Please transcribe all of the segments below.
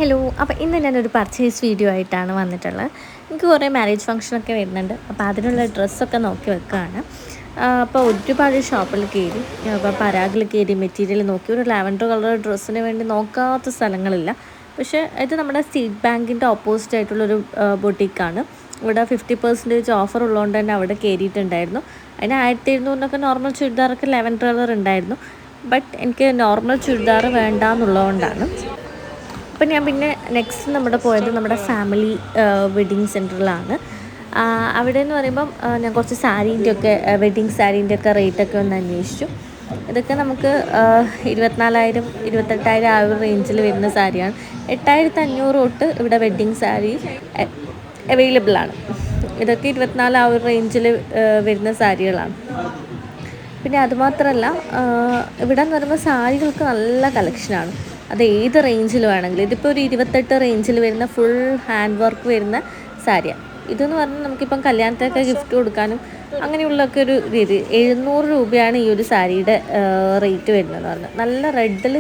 Hello, അപ്പോൾ ഇന്ന് ഞാനൊരു പർച്ചേസ് വീഡിയോ ആയിട്ടാണ് വന്നിട്ടുള്ളത്. എനിക്ക് കുറേ മാരേജ് ഫംഗ്ഷനൊക്കെ വരുന്നുണ്ട്. അപ്പോൾ അതിനുള്ള ഡ്രസ്സൊക്കെ നോക്കി വെക്കുകയാണ്. അപ്പോൾ ഒരുപാട് ഷോപ്പിൽ കയറി, അപ്പോൾ പരാഗിൽ കയറി മെറ്റീരിയൽ നോക്കി. ഒരു ലാവൻഡർ കളർ ഡ്രസ്സിന് വേണ്ടി നോക്കാത്ത സ്ഥലങ്ങളില്ല. പക്ഷേ ഇത് നമ്മുടെ സ്റ്റേറ്റ് ബാങ്കിൻ്റെ ഓപ്പോസിറ്റ് ആയിട്ടുള്ളൊരു ബൊട്ടീക്കാണ്. ഇവിടെ 50% ഓഫർ ഉള്ളതുകൊണ്ട് തന്നെ അവിടെ കയറിയിട്ടുണ്ടായിരുന്നു. അതിന് 1700 നോർമൽ ചുരിദാറൊക്കെ ലാവൻഡർ കളർ ഉണ്ടായിരുന്നു. ബട്ട് എനിക്ക് നോർമൽ ചുരിദാർ വേണ്ടാന്നുള്ളതുകൊണ്ടാണ്. അപ്പം ഞാൻ പിന്നെ നെക്സ്റ്റ് നമ്മുടെ പോയത് നമ്മുടെ ഫാമിലി വെഡ്ഡിങ് സെൻറ്ററിലാണ്. അവിടെ എന്ന് പറയുമ്പം ഞാൻ കുറച്ച് സാരീൻ്റെ വെഡ്ഡിങ് സാരീൻ്റെ ഒക്കെ റേറ്റൊക്കെ ഒന്ന് അന്വേഷിച്ചു. ഇതൊക്കെ നമുക്ക് 24,000 28,000 ആ ഒരു റേഞ്ചിൽ വരുന്ന സാരിയാണ്. 8,500 തൊട്ട് ഇവിടെ വെഡ്ഡിങ് സാരി അവൈലബിൾ ആണ്. ഇതൊക്കെ 24 ആ ഒരു റേഞ്ചിൽ വരുന്ന സാരികളാണ്. പിന്നെ അതുമാത്രമല്ല, ഇവിടെ എന്ന് പറയുമ്പോൾ സാരികൾക്ക് നല്ല കളക്ഷനാണ്. അത് ഏത് റേഞ്ചിൽ വേണമെങ്കിലും. ഇതിപ്പോൾ ഒരു 28 റേഞ്ചിൽ വരുന്ന ഫുൾ ഹാൻഡ് വർക്ക് വരുന്ന സാരിയാണ്. ഇതെന്ന് പറഞ്ഞാൽ നമുക്കിപ്പം കല്യാണത്തിനൊക്കെ ഗിഫ്റ്റ് കൊടുക്കാനും അങ്ങനെയുള്ളൊക്കെ ഒരു രീതി. 700 രൂപയാണ് ഈ ഒരു സാരിയുടെ റേറ്റ് വരുന്നതെന്ന് പറഞ്ഞാൽ. നല്ല റെഡിൽ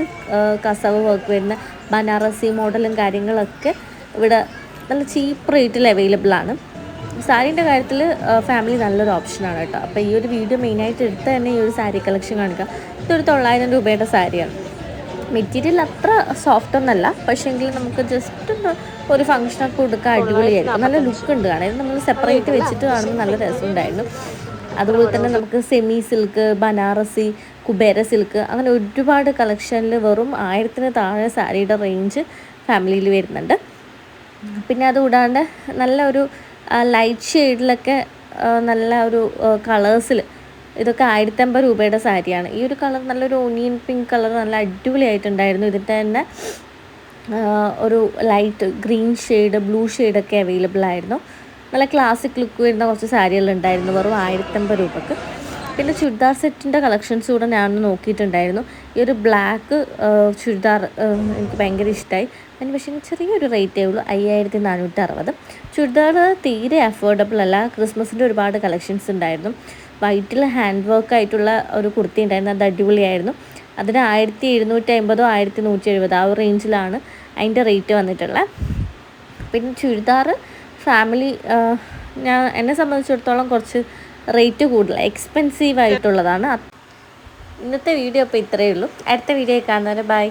കസവ് വർക്ക് വരുന്ന ബനാറസി മോഡലും കാര്യങ്ങളൊക്കെ ഇവിടെ നല്ല ചീപ്പ് റേറ്റിൽ അവൈലബിൾ ആണ്. സാരീൻ്റെ കാര്യത്തിൽ ഫാമിലി നല്ലൊരു ഓപ്ഷനാണ് കേട്ടോ. അപ്പോൾ ഈ ഒരു വീഡിയോ മെയിനായിട്ട് എടുത്ത് തന്നെ ഈ ഒരു സാരി കളക്ഷൻ കാണിക്കുക. ഇതൊരു 900 രൂപയുടെ സാരിയാണ്. മെറ്റീരിയൽ അത്ര സോഫ്റ്റ് ഒന്നല്ല, പക്ഷേങ്കിൽ നമുക്ക് ജസ്റ്റ് ഒരു ഫംഗ്ഷനൊക്കെ കൊടുക്കാൻ അടിപൊളിയായിരിക്കും. നല്ല ലുക്ക് ഉണ്ട് കാണാൻ. നമ്മൾ സെപ്പറേറ്റ് വെച്ചിട്ട് കാണുമ്പോൾ നല്ല രസമുണ്ടായിരുന്നു. അതുപോലെ തന്നെ നമുക്ക് semi silk, Banarasi, Kubera silk അങ്ങനെ ഒരുപാട് കളക്ഷനിൽ വെറും 1000-ന് താഴെ സാരിയുടെ റേഞ്ച് ഫാമിലിയിൽ വരുന്നുണ്ട്. പിന്നെ അതുകൂടാണ്ട് നല്ല ഒരു ലൈറ്റ് ഷെയ്ഡിലൊക്കെ നല്ല ഒരു കളേഴ്സിൽ ഇതൊക്കെ 1,050 രൂപയുടെ സാരിയാണ്. ഈ ഒരു കളർ നല്ലൊരു ഓണിയൻ പിങ്ക് കളർ നല്ല അടിപൊളിയായിട്ടുണ്ടായിരുന്നു. ഇതിൻ്റെ തന്നെ ഒരു ലൈറ്റ് ഗ്രീൻ ഷെയ്ഡ്, ബ്ലൂ ഷെയ്ഡൊക്കെ അവൈലബിൾ ആയിരുന്നു. നല്ല ക്ലാസിക് ലുക്ക് വരുന്ന കുറച്ച് സാരികളുണ്ടായിരുന്നു വെറും 1,050 രൂപക്ക്. പിന്നെ ചുരിദാർ സെറ്റിൻ്റെ കളക്ഷൻസ് കൂടെ ഞാൻ നോക്കിയിട്ടുണ്ടായിരുന്നു. ഈ ഒരു ബ്ലാക്ക് ചുരിദാർ എനിക്ക് ഭയങ്കര ഇഷ്ടമായി. അതിന് പക്ഷേ ചെറിയൊരു റേറ്റേ ഉള്ളൂ, 5,460. ചുരിദാർ തീരെ അഫോർഡബിൾ അല്ല. ക്രിസ്മസിൻ്റെ ഒരുപാട് കളക്ഷൻസ് ഉണ്ടായിരുന്നു. വൈറ്റിൽ ഹാൻഡ് വർക്ക് ആയിട്ടുള്ള ഒരു കുർത്തി ഉണ്ടായിരുന്നു, അത് അടിപൊളിയായിരുന്നു. അതിന് 1,750 1,170 ആ ഒരു റേഞ്ചിലാണ് അതിൻ്റെ റേറ്റ് വന്നിട്ടുള്ളത്. പിന്നെ ചുരിദാർ ഫാമിലി എന്നെ സംബന്ധിച്ചിടത്തോളം കുറച്ച് റേറ്റ് കൂടുതൽ എക്സ്പെൻസീവ് ആയിട്ടുള്ളതാണ്. ഇന്നത്തെ വീഡിയോ അപ്പോൾ ഇത്രയേ ഉള്ളൂ. അടുത്ത വീഡിയോ കാണുന്നവരെ ബൈ.